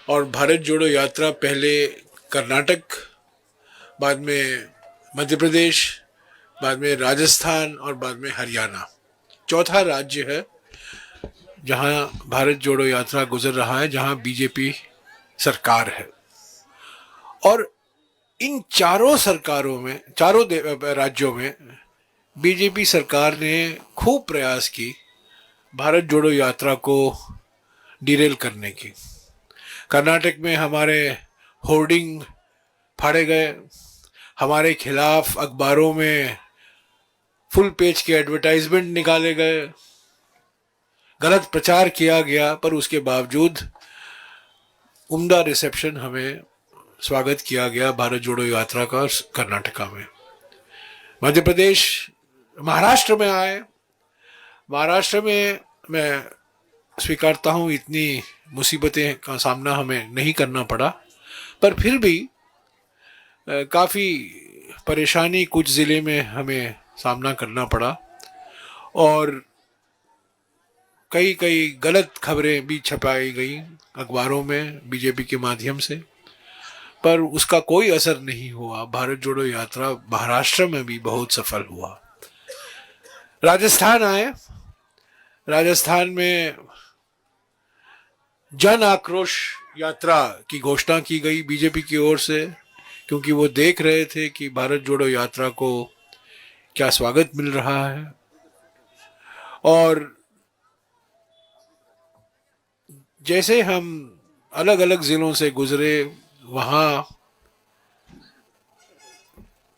और भारत जोड़ो यात्रा पहले कर्नाटक, बाद में मध्य प्रदेश, बाद में राजस्थान और बाद में हरियाणा, चौथा राज्य है जहां भारत जोड़ो यात्रा गुजर रहा है, जहां बीजेपी सरकार है। और इन चारों सरकारों में, चारों राज्यों में बीजेपी सरकार ने खूब प्रयास की भारत जोड़ो यात्रा को डिरेल करने की। कर्नाटक में हमारे होर्डिंग फाड़े गए, हमारे खिलाफ अखबारों में फुल पेज के एडवर्टाइजमेंट निकाले गए, गलत प्रचार किया गया, पर उसके बावजूद उम्दा रिसेप्शन हमें स्वागत किया गया भारत जोड़ो यात्रा का कर्नाटका में। मध्य प्रदेश, महाराष्ट्र में आए। महाराष्ट्र में मैं स्वीकारता हूँ इतनी मुसीबतें का सामना हमें नहीं करना पड़ा, पर फिर भी काफ़ी परेशानी कुछ ज़िले में हमें सामना करना पड़ा और कई कई गलत खबरें भी छपाई गई अखबारों में बीजेपी के माध्यम से, पर उसका कोई असर नहीं हुआ। भारत जोड़ो यात्रा महाराष्ट्र में भी बहुत सफल हुआ। राजस्थान आए। राजस्थान में जन आक्रोश यात्रा की घोषणा की गई बीजेपी की ओर से, क्योंकि वो देख रहे थे कि भारत जोड़ो यात्रा को क्या स्वागत मिल रहा है। और जैसे हम अलग अलग जिलों से गुजरे, वहाँ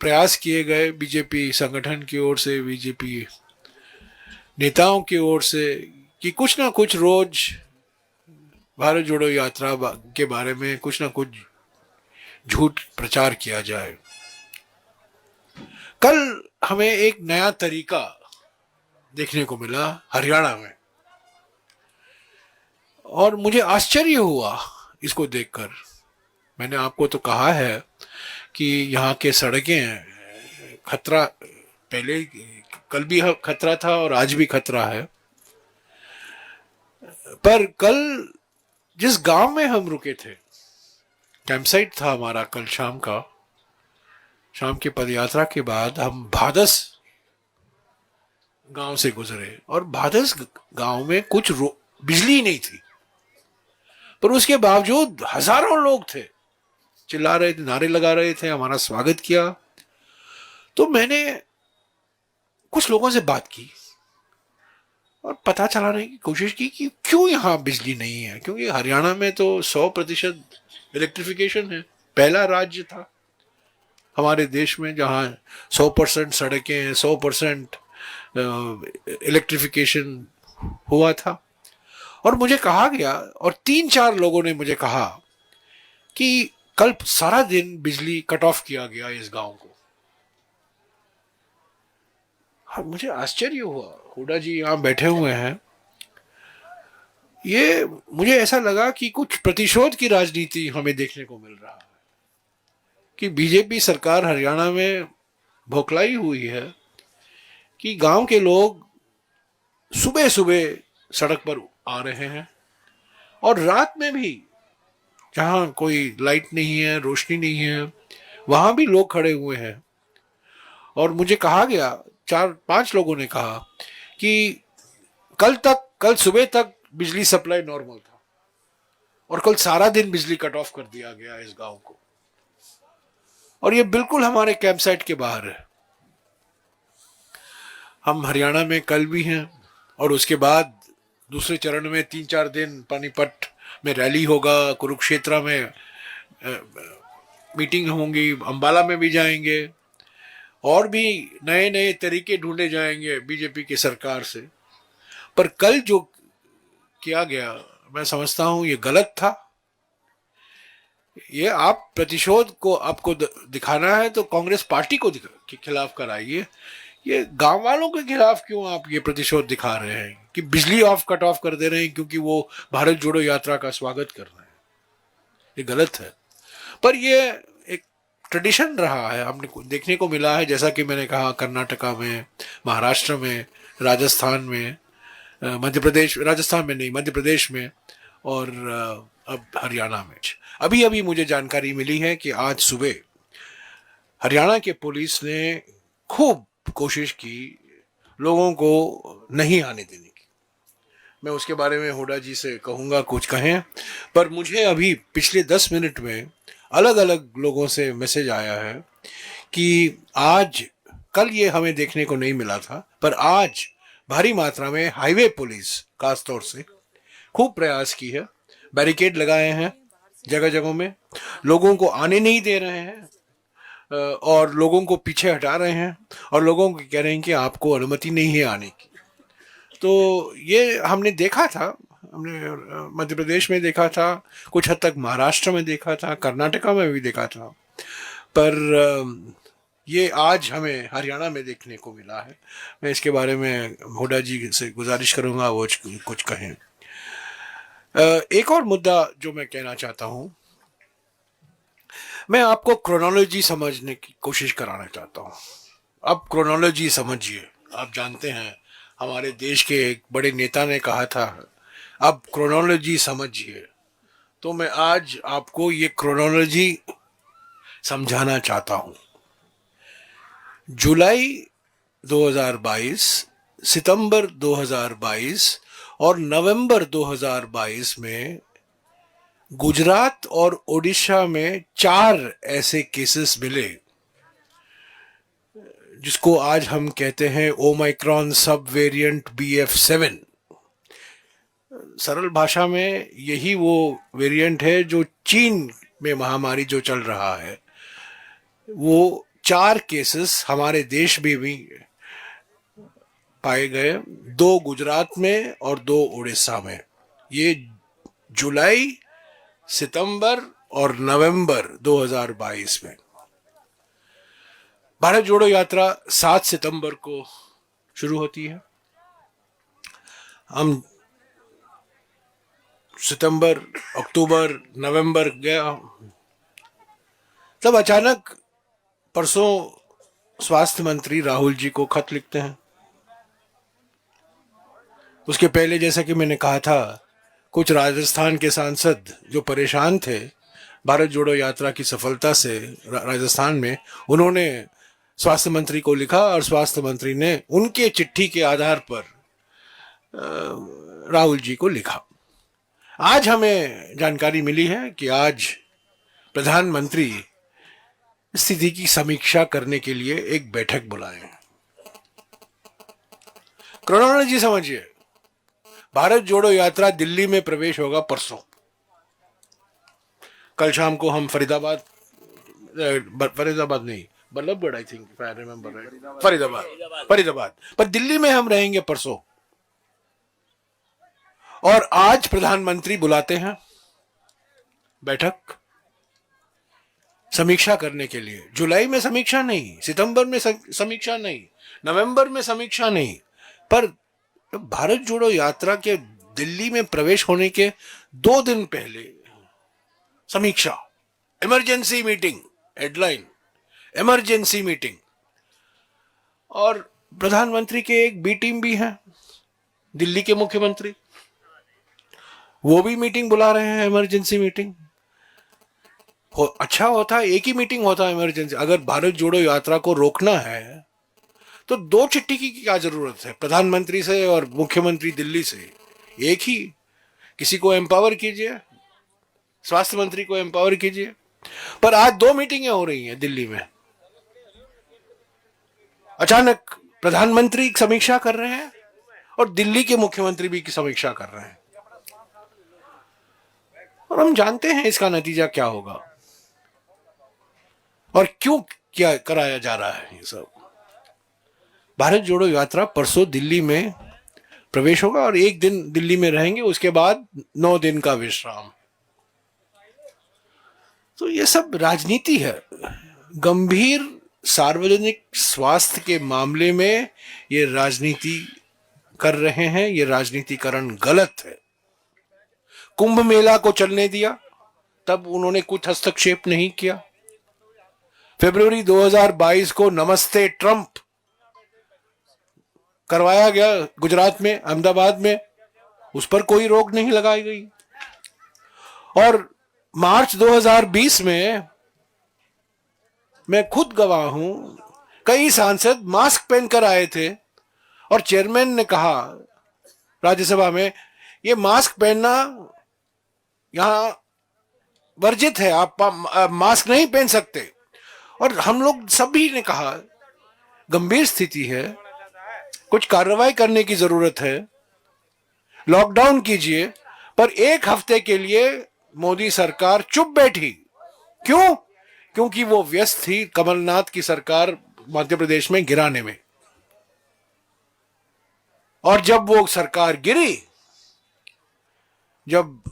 प्रयास किए गए बीजेपी संगठन की ओर से, बीजेपी नेताओं की ओर से, कि कुछ ना कुछ रोज भारत जोड़ो यात्रा के बारे में कुछ ना कुछ झूठ प्रचार किया जाए। कल हमें एक नया तरीका देखने को मिला हरियाणा में, और मुझे आश्चर्य हुआ इसको देखकर। मैंने आपको तो कहा है कि यहाँ के सड़कें खतरा, पहले कल भी खतरा था और आज भी खतरा है, पर कल जिस गांव में हम रुके थे, कैंपसाइट था हमारा कल शाम का, शाम की पदयात्रा के बाद हम भादस गांव से गुजरे, और भादस गांव में कुछ बिजली नहीं थी, पर उसके बावजूद हजारों लोग थे, चिल्ला रहे थे, नारे लगा रहे थे, हमारा स्वागत किया। तो मैंने कुछ लोगों से बात की और पता चलाने की कोशिश की कि क्यों यहाँ बिजली नहीं है, क्योंकि हरियाणा में तो 100% इलेक्ट्रिफिकेशन है। पहला राज्य था हमारे देश में जहाँ 100% सड़कें, 100% इलेक्ट्रिफिकेशन हुआ था। और मुझे कहा गया, और 3-4 लोगों ने मुझे कहा कि कल सारा दिन बिजली कट ऑफ किया गया इस गांव को। हाँ, मुझे आश्चर्य हुआ। हुडा जी यहाँ बैठे हुए हैं, ये मुझे ऐसा लगा कि कुछ प्रतिशोध की राजनीति हमें देखने को मिल रहा है, कि बीजेपी सरकार हरियाणा में भोखलाई हुई है कि गांव के लोग सुबह सुबह सड़क पर आ रहे हैं, और रात में भी जहां कोई लाइट नहीं है, रोशनी नहीं है, वहां भी लोग खड़े हुए हैं। और मुझे कहा गया, 4-5 लोगों ने कहा कि कल सुबह तक बिजली सप्लाई नॉर्मल था, और कल सारा दिन बिजली कट ऑफ कर दिया गया इस गांव को। और ये बिल्कुल हमारे कैंप साइट के बाहर है। हम हरियाणा में कल भी हैं, और उसके बाद दूसरे चरण में 3-4 दिन पानीपत में रैली होगा, कुरुक्षेत्र में मीटिंग होंगी, अंबाला में भी जाएंगे, और भी नए नए तरीके ढूंढे जाएंगे बीजेपी की सरकार से। पर कल जो किया गया, मैं समझता हूं ये गलत था। ये आप प्रतिशोध को आपको दिखाना है तो कांग्रेस पार्टी को के खिलाफ कराइए। ये गांव वालों के खिलाफ क्यों आप ये प्रतिशोध दिखा रहे हैं कि बिजली कट ऑफ कर दे रहे हैं क्योंकि वो भारत जोड़ो यात्रा का स्वागत कर रहे हैं? ये गलत है। पर ये एक ट्रेडिशन रहा है, हमने देखने को मिला है, जैसा कि मैंने कहा, कर्नाटका में, महाराष्ट्र में, राजस्थान में, मध्य प्रदेश, राजस्थान में नहीं, मध्य प्रदेश में, और अब हरियाणा में अभी अभी मुझे जानकारी मिली है कि आज सुबह हरियाणा के पुलिस ने खूब कोशिश की लोगों को नहीं आने देने की। मैं उसके बारे में हुड्डा जी से कहूँगा कुछ कहें, पर मुझे अभी पिछले 10 मिनट में अलग अलग लोगों से मैसेज आया है कि आज, कल ये हमें देखने को नहीं मिला था, पर आज भारी मात्रा में हाईवे पुलिस खासतौर से खूब प्रयास की है, बैरिकेड लगाए हैं जगह जगहों में, लोगों को आने नहीं दे रहे हैं और लोगों को पीछे हटा रहे हैं और लोगों को कह रहे हैं कि आपको अनुमति नहीं है आने की। तो ये हमने देखा था, हमने मध्य प्रदेश में देखा था, कुछ हद तक महाराष्ट्र में देखा था, कर्नाटका में भी देखा था, पर ये आज हमें हरियाणा में देखने को मिला है। मैं इसके बारे में हुड्डा जी से गुजारिश करूंगा वो कुछ कहें। एक और मुद्दा जो मैं कहना चाहता हूं, मैं आपको क्रोनोलॉजी समझने की कोशिश कराना चाहता हूं। अब क्रोनोलॉजी समझिए। आप जानते हैं हमारे देश के एक बड़े नेता ने कहा था, अब क्रोनोलॉजी समझिए। तो मैं आज आपको ये क्रोनोलॉजी समझाना चाहता हूं। जुलाई 2022, सितंबर 2022 और नवंबर 2022 में गुजरात और ओडिशा में 4 ऐसे केसेस मिले जिसको आज हम कहते हैं ओमाइक्रॉन सब वेरिएंट BF7। सरल भाषा में यही वो वेरिएंट है जो चीन में महामारी जो चल रहा है। वो 4 केसेस हमारे देश में भी पाए गए, 2 गुजरात में और 2 उड़ीसा में। ये जुलाई, सितंबर और नवंबर 2022 में। भारत जोड़ो यात्रा 7 सितंबर को शुरू होती है। हम सितंबर, अक्टूबर, नवंबर गया, तब अचानक परसों स्वास्थ्य मंत्री राहुल जी को खत लिखते हैं। उसके पहले जैसा कि मैंने कहा था, कुछ राजस्थान के सांसद जो परेशान थे भारत जोड़ो यात्रा की सफलता से राजस्थान में, उन्होंने स्वास्थ्य मंत्री को लिखा और स्वास्थ्य मंत्री ने उनके चिट्ठी के आधार पर राहुल जी को लिखा। आज हमें जानकारी मिली है कि आज प्रधानमंत्री स्थिति की समीक्षा करने के लिए एक बैठक बुलाए हैं। क्रोनोलॉजी समझिए। भारत जोड़ो यात्रा दिल्ली में प्रवेश होगा परसों। कल शाम को हम फरीदाबाद नहीं, Ballabhgarh, I think, if I remember right, Faridabad, पर दिल्ली में हम रहेंगे परसों। और आज प्रधानमंत्री बुलाते हैं बैठक समीक्षा करने के लिए। जुलाई में समीक्षा नहीं, सितंबर में समीक्षा नहीं, नवंबर में समीक्षा नहीं, पर भारत जोड़ो यात्रा के दिल्ली में प्रवेश होने के 2 दिन पहले समीक्षा, emergency meeting, headline emergency meeting. और प्रधानमंत्री के एक बी टीम भी है, दिल्ली के मुख्यमंत्री, वो भी मीटिंग बुला रहे हैं, इमरजेंसी मीटिंग। अच्छा होता एक ही मीटिंग होता इमरजेंसी। अगर भारत जोड़ो यात्रा को रोकना है तो 2 चिट्ठी की क्या जरूरत है, प्रधानमंत्री से और मुख्यमंत्री दिल्ली से। एक ही, किसी को एम्पावर कीजिए, स्वास्थ्य मंत्री को एम्पावर कीजिए। पर आज 2 मीटिंगें हो रही हैं दिल्ली में। अचानक प्रधानमंत्री समीक्षा कर रहे हैं और दिल्ली के मुख्यमंत्री भी की समीक्षा कर रहे हैं, और हम जानते हैं इसका नतीजा क्या होगा और क्यों क्या कराया जा रहा है ये सब। भारत जोड़ो यात्रा परसों दिल्ली में प्रवेश होगा और 1 दिन दिल्ली में रहेंगे, उसके बाद 9 दिन का विश्राम। तो ये सब राजनीति है। गंभीर सार्वजनिक स्वास्थ्य के मामले में ये राजनीति कर रहे हैं। ये राजनीतिकरण गलत है। कुंभ मेला को चलने दिया, तब उन्होंने कुछ हस्तक्षेप नहीं किया। फरवरी 2022 को नमस्ते ट्रंप करवाया गया गुजरात में, अहमदाबाद में, उस पर कोई रोक नहीं लगाई गई। और मार्च 2020 में मैं खुद गवाह हूं, कई सांसद मास्क पहनकर आए थे और चेयरमैन ने कहा राज्यसभा में, ये मास्क पहनना यहां वर्जित है, आप मास्क नहीं पहन सकते। और हम लोग सभी ने कहा गंभीर स्थिति है, कुछ कार्रवाई करने की जरूरत है, लॉकडाउन कीजिए। पर एक हफ्ते के लिए मोदी सरकार चुप बैठी। क्यों? क्योंकि वो व्यस्त थी कमलनाथ की सरकार मध्य प्रदेश में गिराने में। और जब वो सरकार गिरी, जब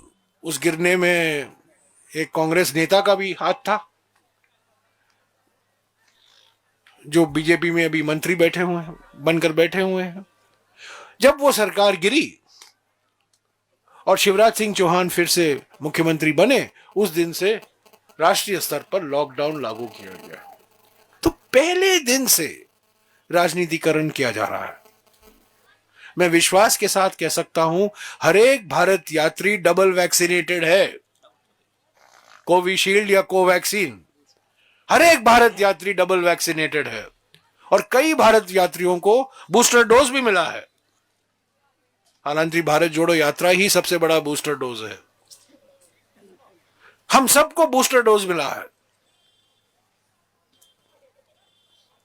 उस गिरने में एक कांग्रेस नेता का भी हाथ था, जो बीजेपी में अभी मंत्री बैठे हुए हैं, बनकर बैठे हुए हैं, जब वो सरकार गिरी और शिवराज सिंह चौहान फिर से मुख्यमंत्री बने, उस दिन से राष्ट्रीय स्तर पर लॉकडाउन लागू किया गया। तो पहले दिन से राजनीतिकरण किया जा रहा है। मैं विश्वास के साथ कह सकता हूं, हर एक भारत यात्री डबल वैक्सीनेटेड है, कोविशील्ड या कोवैक्सीन। हर एक भारत यात्री डबल वैक्सीनेटेड है और कई भारत यात्रियों को बूस्टर डोज भी मिला है। हालांकि भारत जोड़ो यात्रा ही सबसे बड़ा बूस्टर डोज है। हम सबको बूस्टर डोज मिला है।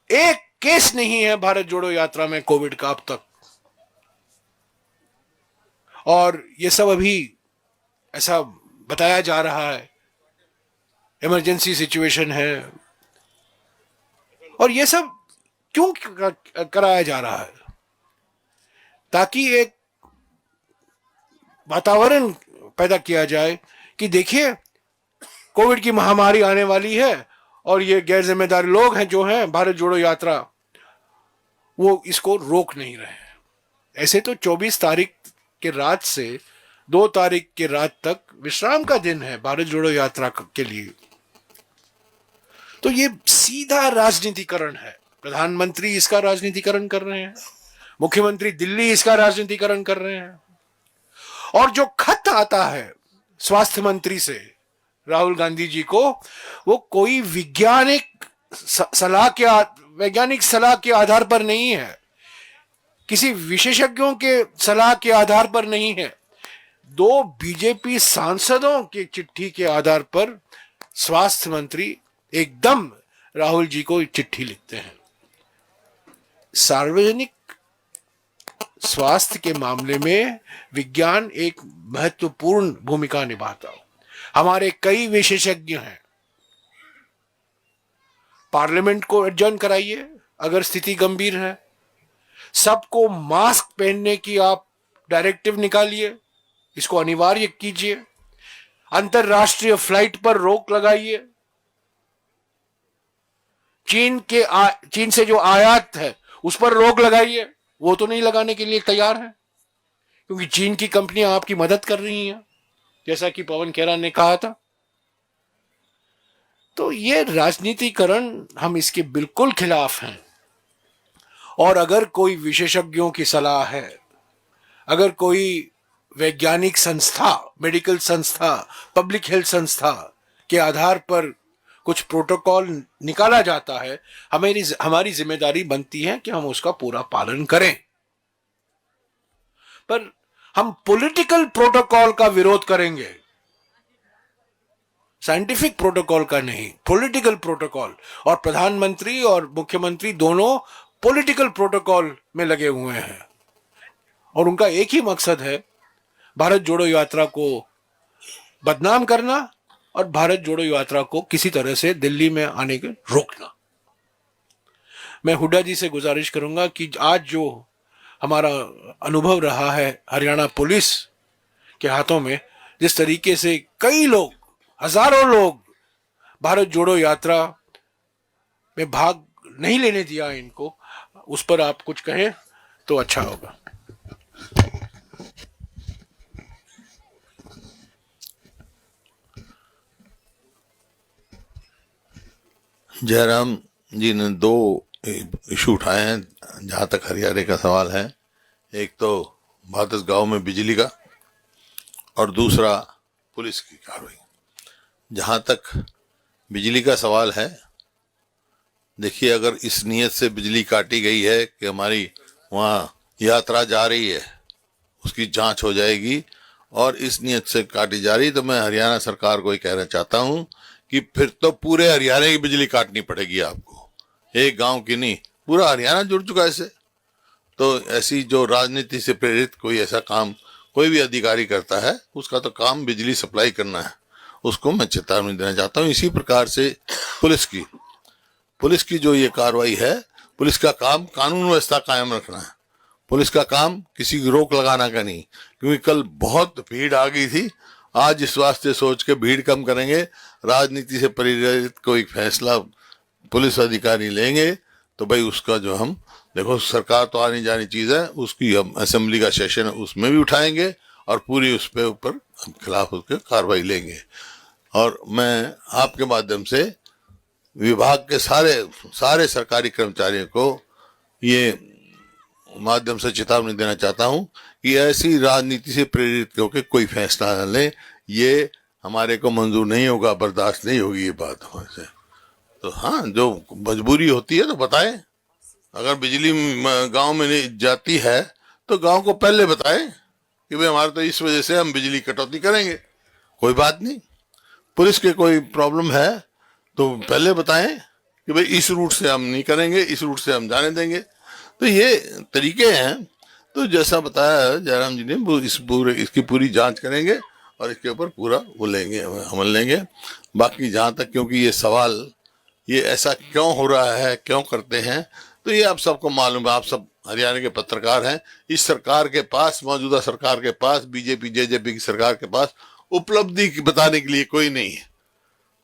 एक केस नहीं है भारत जोड़ो यात्रा में कोविड का अब तक। और ये सब अभी ऐसा बताया जा रहा है, इमरजेंसी सिचुएशन है। और ये सब क्यों कराया जा रहा है? ताकि एक वातावरण पैदा किया जाए कि देखिए कोविड की महामारी आने वाली है और ये गैर जिम्मेदार लोग हैं जो हैं भारत जोड़ो यात्रा, वो इसको रोक नहीं रहे हैं। ऐसे तो 24 तारीख के रात से 2 तारीख के रात तक विश्राम का दिन है भारत जोड़ो यात्रा के लिए। तो ये सीधा राजनीतिकरण है। प्रधानमंत्री इसका राजनीतिकरण कर रहे हैं, मुख्यमंत्री दिल्ली इसका राजनीतिकरण कर रहे हैं। और जो खत आता है स्वास्थ्य मंत्री से राहुल गांधी जी को, वो कोई वैज्ञानिक सलाह के आधार पर नहीं है, किसी विशेषज्ञों के सलाह के आधार पर नहीं है। 2 बीजेपी सांसदों की चिट्ठी के आधार पर स्वास्थ्य मंत्री एकदम राहुल जी को चिट्ठी लिखते हैं। सार्वजनिक स्वास्थ्य के मामले में विज्ञान एक महत्वपूर्ण भूमिका निभाता है। हमारे कई विशेषज्ञ हैं। पार्लियामेंट को एडजर्न कराइए अगर स्थिति गंभीर है, सबको मास्क पहनने की आप डायरेक्टिव निकालिए, इसको अनिवार्य कीजिए, अंतरराष्ट्रीय फ्लाइट पर रोक लगाइए, चीन से जो आयात है उस पर रोक लगाइए। वो तो नहीं लगाने के लिए तैयार है क्योंकि चीन की कंपनियां आपकी मदद कर रही हैं, जैसा कि पवन खेरा ने कहा था। तो ये राजनीतिकरण, हम इसके बिल्कुल खिलाफ हैं। और अगर कोई विशेषज्ञों की सलाह है, अगर कोई वैज्ञानिक संस्था, मेडिकल संस्था, पब्लिक हेल्थ संस्था के आधार पर कुछ प्रोटोकॉल निकाला जाता है, हमारी जिम्मेदारी बनती है कि हम उसका पूरा पालन करें। पर हम पॉलिटिकल प्रोटोकॉल का विरोध करेंगे, साइंटिफिक प्रोटोकॉल का नहीं, पॉलिटिकल प्रोटोकॉल। और प्रधानमंत्री और मुख्यमंत्री दोनों पॉलिटिकल प्रोटोकॉल में लगे हुए हैं और उनका एक ही मकसद है, भारत जोड़ो यात्रा को बदनाम करना और भारत जोड़ो यात्रा को किसी तरह से दिल्ली में आने के रोकना। मैं हुड्डा जी से गुजारिश करूंगा कि आज जो हमारा अनुभव रहा है हरियाणा पुलिस के हाथों में, जिस तरीके से कई लोग, हजारों लोग भारत जोड़ो यात्रा में भाग नहीं लेने दिया इनको, उस पर आप कुछ कहें तो अच्छा होगा। जयराम जी ने 2 इशू उठाए हैं जहाँ तक हरियाणा का सवाल है। एक तो भादस गांव में बिजली का और दूसरा पुलिस की कार्रवाई। जहां तक बिजली का सवाल है, देखिए अगर इस नियत से बिजली काटी गई है कि हमारी वहाँ यात्रा जा रही है, उसकी जांच हो जाएगी, और इस नियत से काटी जा रही, तो मैं हरियाणा सरकार को ही कहना चाहता हूँ कि फिर तो पूरे हरियाणा की बिजली काटनी पड़ेगी आपको, एक गांव की नहीं, पूरा हरियाणा जुड़ चुका है इससे। तो ऐसी जो राजनीति से प्रेरित कोई ऐसा काम कोई भी अधिकारी करता है, उसका तो काम बिजली सप्लाई करना है, उसको मैं चेतावनी देना चाहता हूँ। इसी प्रकार से पुलिस की जो ये कार्रवाई है, पुलिस का काम कानून व्यवस्था कायम रखना है, पुलिस का काम किसी की रोक लगाना का नहीं, क्योंकि कल बहुत भीड़ आ गई थी। आज इस वास्ते सोच के भीड़ कम करेंगे, राजनीति से प्रेरित कोई फैसला पुलिस अधिकारी लेंगे तो भाई उसका जो हम देखो, सरकार तो आनी जानी चीज है, उसकी हम असेंबली का सेशन है उसमें भी उठाएंगे और पूरी उस पे ऊपर हम खिलाफ उसके कार्रवाई लेंगे। और मैं आपके माध्यम से विभाग के सारे सरकारी कर्मचारियों को ये माध्यम से चेतावनी देना चाहता हूं कि ऐसी राजनीति से प्रेरित होकर कोई फैसला न ले, ये हमारे को मंजूर नहीं होगा, बर्दाश्त नहीं होगी ये बात हमारे से। तो हाँ, जो मजबूरी होती है तो बताएं, अगर बिजली गांव में नहीं जाती है तो गांव को पहले बताएं कि भाई हमारे तो इस वजह से हम बिजली कटौती करेंगे, कोई बात नहीं। पुलिस के कोई प्रॉब्लम है तो पहले बताएं कि भाई इस रूट से हम नहीं करेंगे, इस रूट से हम जाने देंगे। तो ये तरीके हैं। तो जैसा बताया जयराम जी ने, वो इसकी पूरी जांच करेंगे और इसके ऊपर पूरा वो लेंगे, अमल लेंगे। बाकी जहाँ तक, क्योंकि ये सवाल ये ऐसा क्यों हो रहा है, क्यों करते हैं, तो ये आप सबको मालूम है, आप सब हरियाणा के पत्रकार हैं। इस सरकार के पास, मौजूदा सरकार के पास, बीजेपी जेजेपी की सरकार के पास उपलब्धि बताने के लिए कोई नहीं है,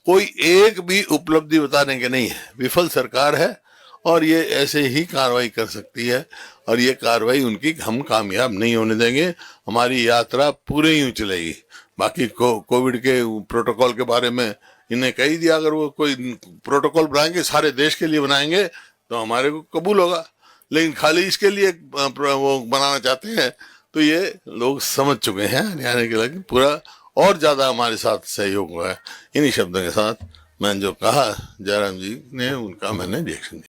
कोई एक भी उपलब्धि बताने के नहीं है। विफल सरकार है और ये ऐसे ही कार्रवाई कर सकती है, और ये कार्रवाई उनकी हम कामयाब नहीं होने देंगे। हमारी यात्रा पूरे यूं चलेगी। बाकी कोविड के प्रोटोकॉल के बारे में इन्हें कह ही दिया, अगर वो कोई प्रोटोकॉल बनाएंगे सारे देश के लिए बनाएंगे तो हमारे को कबूल होगा, लेकिन खाली इसके लिए वो बनाना चाहते हैं। तो ये लोग समझ चुके हैं हरियाणा के लगे, पूरा और ज्यादा हमारे साथ सहयोग हुआ है। इन्हीं शब्दों के साथ मैंने जो कहा, जयराम जी ने उनका मैंने रिएक्शन दिया।